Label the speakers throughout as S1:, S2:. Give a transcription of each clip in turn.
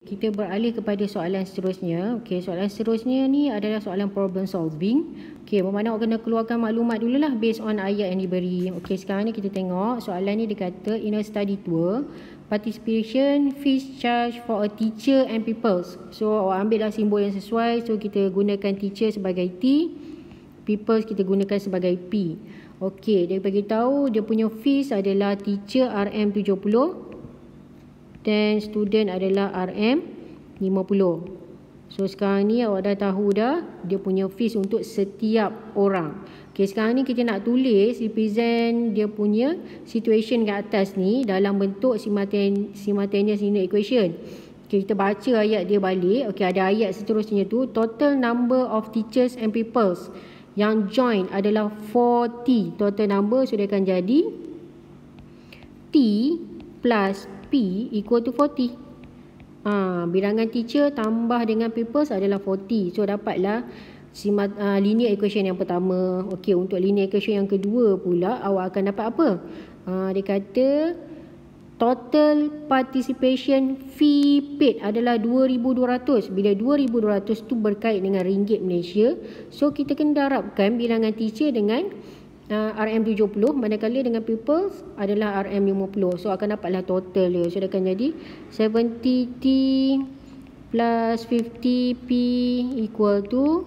S1: Kita beralih kepada soalan seterusnya. Okey, soalan seterusnya ni adalah soalan problem solving. Okey, bermakna awak kena keluarkan maklumat dululah based on ayat yang diberi. Okey, sekarang ni kita tengok soalan ni dia kata in a study tour, participation fees charge for a teacher and pupils. So awak ambil lah simbol yang sesuai. So kita gunakan teacher sebagai T, pupils kita gunakan sebagai P. Okey, dia bagi tahu dia punya fees adalah teacher RM70 dan student adalah RM50. So sekarang ni awak dah tahu dah dia punya fees untuk setiap orang. Okay, sekarang ni kita nak tulis represent dia punya situation kat atas ni dalam bentuk simultaneous linear equation. Okay, kita baca ayat dia balik. Okay, ada ayat seterusnya tu, total number of teachers and pupils yang join adalah 40. Total number sudah akan jadi T plus P equal to 40. Bilangan teacher tambah dengan pupils adalah 40. So dapatlah linear equation yang pertama. Okey, untuk linear equation yang kedua pula awak akan dapat apa? Dia kata total participation fee paid adalah 2,200. Bila 2,200 tu berkait dengan ringgit Malaysia, so kita kena darabkan bilangan teacher dengan RM70, manakala dengan pupils adalah RM50. So akan dapatlah total dia. So dia akan jadi 70T plus 50P equal to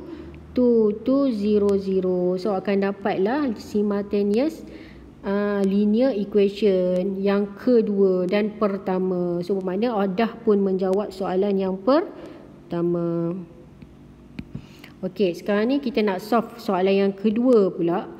S1: 2200. So akan dapatlah simultaneous linear equation yang kedua dan pertama. So bermakna dah pun menjawab soalan yang pertama. Okey, sekarang ni kita nak solve soalan yang kedua pula.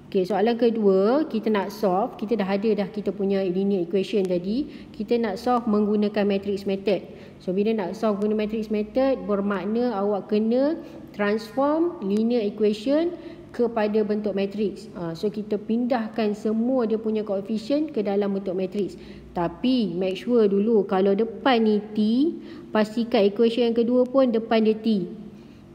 S1: Okey, soalan kedua kita nak solve, kita dah ada kita punya linear equation tadi. Kita nak solve menggunakan matrix method. So bila nak solve guna matrix method, bermakna awak kena transform linear equation kepada bentuk matrix. So kita pindahkan semua dia punya coefficient ke dalam bentuk matrix. Tapi make sure dulu kalau depan ni T, pastikan equation yang kedua pun depan dia T.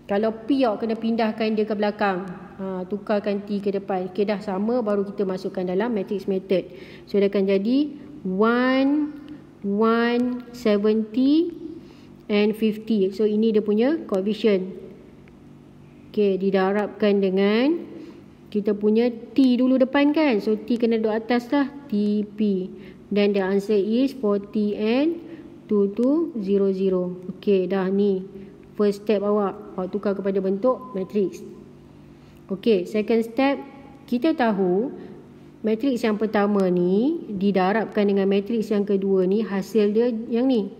S1: Kalau P awak kena pindahkan dia ke belakang. Tukarkan T ke depan. Okay, dah sama, baru kita masukkan dalam matrix method. So dia akan jadi 1, 1, 70 and 50. So ini dia punya coefficient. Okay, didarabkan dengan kita punya T dulu depan kan. So T kena duduk atas lah, TP. Dan the answer is 40 and 2200. Okay, dah ni first step awak tukar kepada bentuk matrix. Okey, second step, kita tahu matrix yang pertama ni didarabkan dengan matrix yang kedua ni, hasil dia yang ni.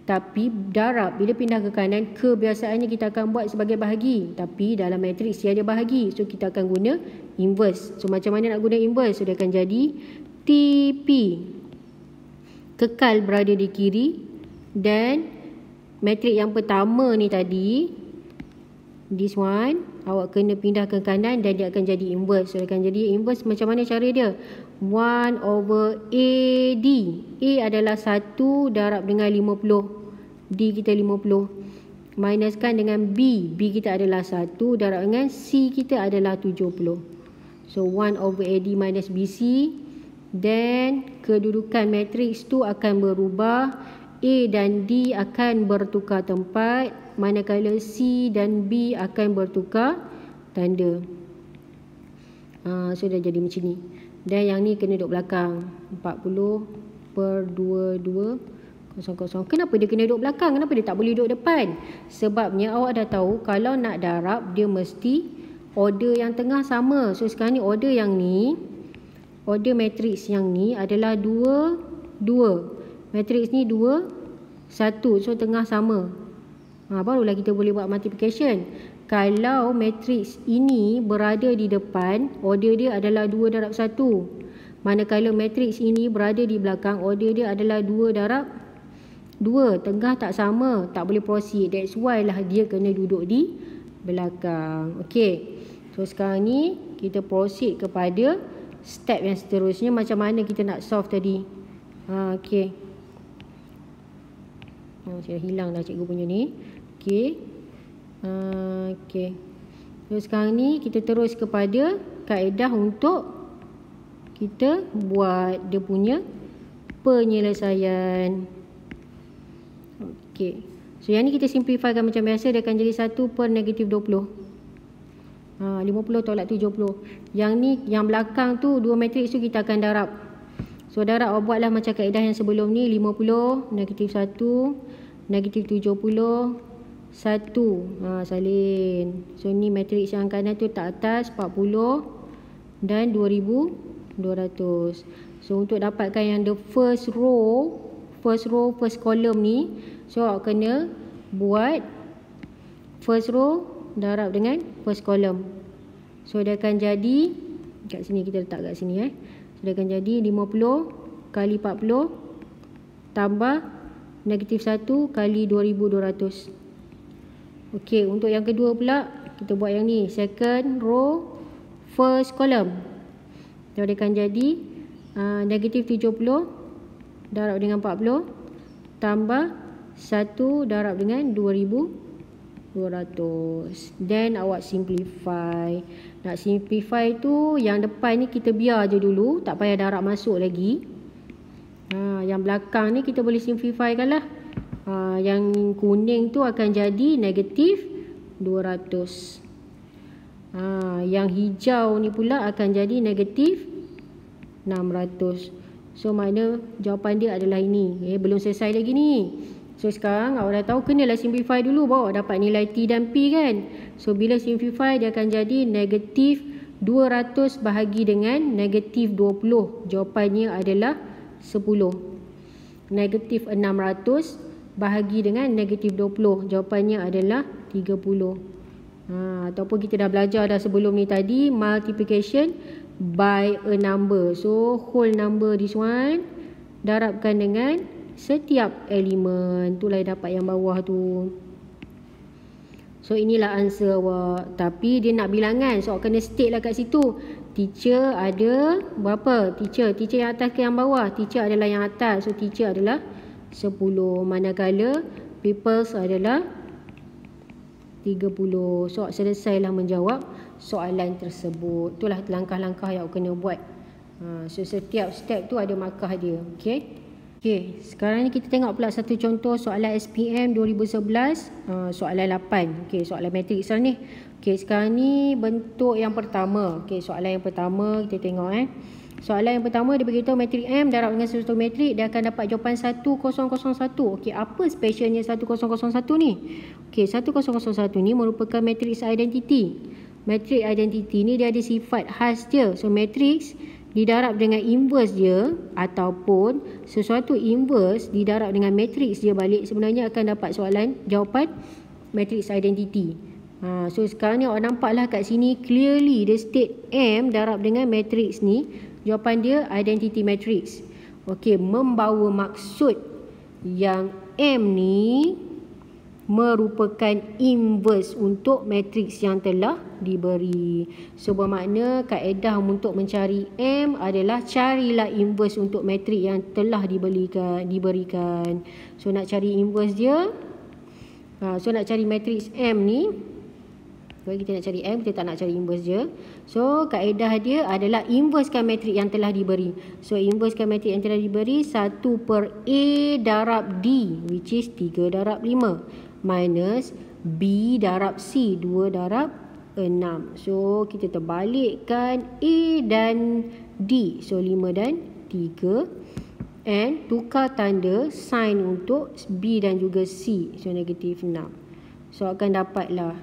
S1: Tapi darab bila pindah ke kanan, kebiasaannya kita akan buat sebagai bahagi. Tapi dalam matrix dia ada bahagi. So kita akan guna inverse. So macam mana nak guna inverse? So dia akan jadi TP kekal berada di kiri, dan matrix yang pertama ni tadi, this one, awak kena pindah ke kanan dan dia akan jadi inverse. So dia akan jadi inverse macam mana cara dia? 1 over AD. A adalah 1 darab dengan 50. D kita 50. Minuskan dengan B. B kita adalah 1 darab dengan C kita adalah 70. So 1 over AD minus BC. Dan kedudukan matrix tu akan berubah. A dan D akan bertukar tempat, manakala C dan B akan bertukar tanda. So dah jadi macam ni. Dan yang ni kena duduk belakang. 40/2200. Kenapa dia kena duduk belakang? Kenapa dia tak boleh duduk depan? Sebabnya awak dah tahu kalau nak darab dia mesti order yang tengah sama. So sekarang ni order yang ni, order matrix yang ni adalah 2, 2. Matrix ni 2, 1. So tengah sama. Barulah kita boleh buat multiplication. Kalau matrix ini berada di depan, order dia adalah 2 darab 1. Manakala matrix ini berada di belakang, order dia adalah 2 darab 2. Tengah tak sama, tak boleh proceed. That's why lah dia kena duduk di belakang. Okay, so sekarang ni kita proceed kepada step yang seterusnya. Macam mana kita nak solve tadi? Okay. Sudah hilang dah cikgu punya ni. Okey. Okey. So sekarang ni kita terus kepada kaedah untuk kita buat dia punya penyelesaian. Okey. So yang ni kita simplifykan macam biasa, dia akan jadi 1 per negatif 20. 50 tolak 70. Yang ni, yang belakang tu, dua matriks tu kita akan darab. So darab, buatlah macam kaedah yang sebelum ni. 50, negatif 1, negatif 70, 1. Salin. So ni matriks yang kanan tu tak atas, 40 dan 2200. So untuk dapatkan yang the first row, first column ni, so awak kena buat first row darab dengan first column. So dia akan jadi, kat sini kita letak kat sini so dia akan jadi 50 kali 40 tambah negatif 1 kali 2200. Okey, untuk yang kedua pula kita buat yang ni, second row first column. So dia akan jadi negatif 70 darab dengan 40 tambah 1 darab dengan 2200. Then awak simplify. Nak simplify tu, yang depan ni kita biar je dulu, tak payah darab masuk lagi. Yang belakang ni kita boleh simplifykan lah. Yang kuning tu akan jadi negatif 200. Yang hijau ni pula akan jadi negatif 600. So makna jawapan dia adalah ini. Belum selesai lagi ni. So sekarang awak dah tahu, kenalah simplify dulu baru dapat nilai T dan P kan. So bila simplify dia akan jadi negatif 200 bahagi dengan negatif 20. Jawapannya adalah 10. Negatif 600 bahagi dengan negatif 20. Jawapannya adalah 30. Ataupun kita dah belajar dah sebelum ni tadi, multiplication by a number. So whole number this one darabkan dengan setiap elemen. Itulah dapat yang bawah tu. So inilah answer awak. Tapi dia nak bilangan, so awak kena state lah kat situ. Teacher ada berapa? Teacher yang atas ke yang bawah? Teacher adalah yang atas. So teacher adalah 10. Manakala peoples adalah 30. So awak selesailah menjawab soalan tersebut. Itulah langkah-langkah yang awak kena buat. So setiap step tu ada markah dia. Okey, sekarang ni kita tengok pula satu contoh soalan SPM 2011, soalan 8. Okey, soalan matriks ni. Okey, sekarang ni bentuk yang pertama. Okey, soalan yang pertama kita tengok Soalan yang pertama dia beritahu matrik M darab dengan sesuatu matrik, dia akan dapat jawapan 1001. Okey, apa specialnya 1001 ni? Okey, 1001 ni merupakan matriks identity. Matriks identity ni dia ada sifat khas dia. So matriks didarab dengan inverse dia ataupun sesuatu inverse didarab dengan matriks dia balik, sebenarnya akan dapat jawapan matriks identity. So sekarang ni awak nampaklah kat sini clearly dia state M darab dengan matriks ni, jawapan dia identity matrix. Okey, membawa maksud yang M ni merupakan inverse untuk matriks yang telah diberi. So bermakna kaedah untuk mencari M adalah carilah inverse untuk matriks yang telah diberikan. So nak cari inverse dia, so nak cari matriks M ni, kita nak cari M, kita tak nak cari inverse dia. So kaedah dia adalah inversekan matrik yang telah diberi. So inversekan matrik yang telah diberi 1 per A darab D, which is 3 darab 5, minus B darab C, 2 darab 6. So kita terbalikkan A dan D, so 5 dan 3, and tukar tanda sign untuk B dan juga C, so negatif 6. So akan dapatlah,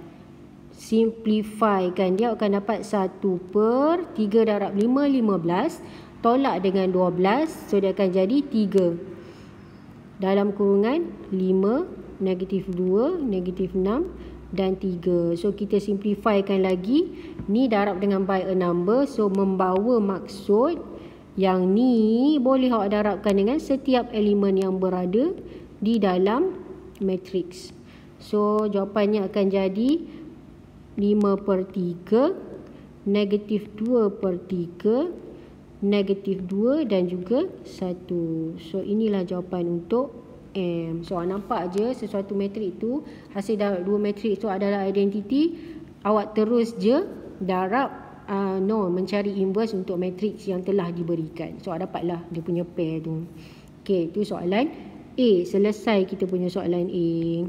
S1: simplifykan dia akan dapat 1 per 3 darab 5, 15, tolak dengan 12, so dia akan jadi 3 dalam kurungan 5, negatif 2, negatif 6 dan 3. So kita simplifykan lagi, ni darab dengan by a number, so membawa maksud yang ni boleh awak darabkan dengan setiap elemen yang berada di dalam matriks. So jawapannya akan jadi 5 per 3, negatif 2 per 3, negatif 2 dan juga 1. So inilah jawapan untuk M. So nampak je sesuatu matrik tu, hasil darab dua matrik tu adalah identity. Awak terus je darab, mencari inverse untuk matriks yang telah diberikan. So dapatlah dia punya pair tu. Okey, itu soalan A. Selesai kita punya soalan A.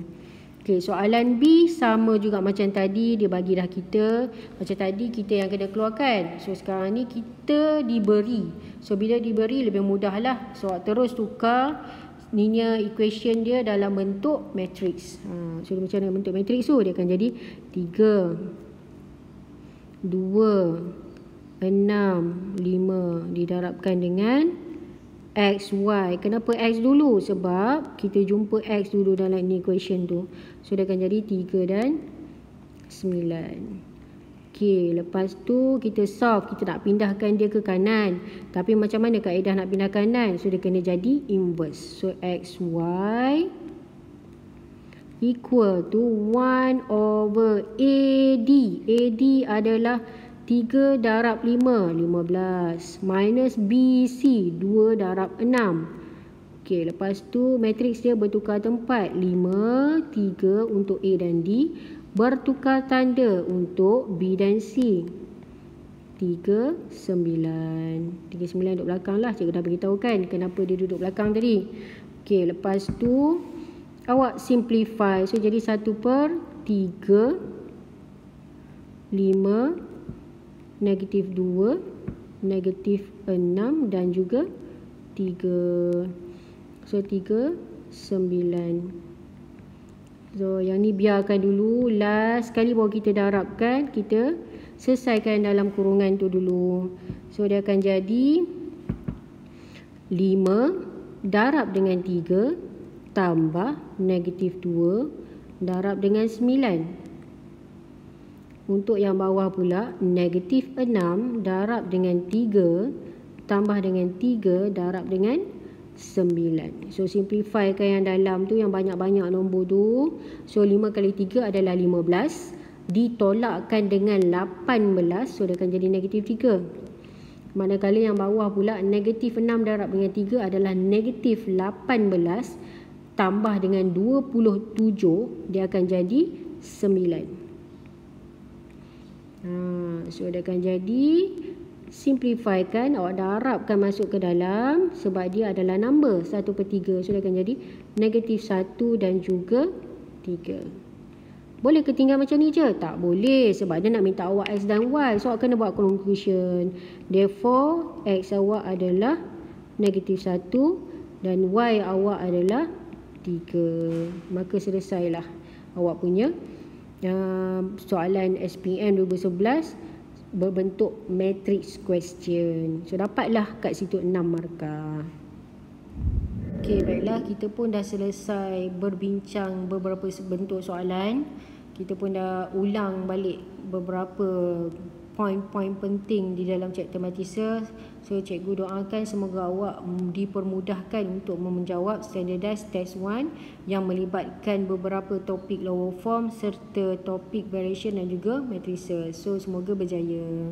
S1: Okey, soalan B sama juga macam tadi, dia bagi dah kita. Macam tadi kita yang kena keluarkan. So sekarang ni kita diberi. So bila diberi lebih mudah lah. So terus tukar linear equation dia dalam bentuk matrix. So macam mana bentuk matrix tu? Dia akan jadi 3 2 6 5 didarabkan dengan X, Y. Kenapa X dulu? Sebab kita jumpa X dulu dalam equation tu. So dia akan jadi 3 dan 9. Okey, lepas tu kita solve. Kita nak pindahkan dia ke kanan. Tapi macam mana kaedah nak pindah kanan? So dia kena jadi inverse. So XY equal to 1 over AD. AD adalah 3 darab 5, 15. Minus BC, 2 darab 6. Okey, lepas tu matriks dia bertukar tempat. 5, 3 untuk A dan D. Bertukar tanda untuk B dan C. 3, 9. 3, 9 duduk belakang lah. Cikgu dah beritahu kan kenapa dia duduk belakang tadi. Okey, lepas tu awak simplify. So jadi 1/3, 5, negatif 2, negatif 6 dan juga 3. So 3, 9. So yang ni biarkan dulu. Last sekali baru kita darabkan. Kita selesaikan dalam kurungan tu dulu. So dia akan jadi 5 darab dengan 3 tambah negatif 2 darab dengan 9. Untuk yang bawah pula, negatif 6 darab dengan 3 tambah dengan 3 darab dengan 9. So simplifykan yang dalam tu, yang banyak-banyak nombor tu. So 5 kali 3 adalah 15. Ditolakkan dengan 18. So dia akan jadi negatif 3. Manakala yang bawah pula, negatif 6 darab dengan 3 adalah negatif 18. Tambah dengan 27, dia akan jadi 9. So dia akan jadi, simplifykan, awak darabkan masuk ke dalam. Sebab dia adalah number 1/3. So dia akan jadi negatif 1 dan juga 3. Boleh ke tinggal macam ni je? Tak boleh. Sebab dia nak minta awak X dan Y. So awak kena buat conclusion. Therefore X awak adalah negatif 1 dan Y awak adalah 3. Maka selesailah awak punya soalan SPM 2011 berbentuk matrix question. So dapatlah kat situ 6 markah. Okey, baiklah, kita pun dah selesai berbincang beberapa bentuk soalan. Kita pun dah ulang balik beberapa poin-poin penting di dalam chapter Matrices. So cikgu doakan semoga awak dipermudahkan untuk menjawab standardized test 1 yang melibatkan beberapa topik lower form serta topik variation dan juga matrices. So semoga berjaya.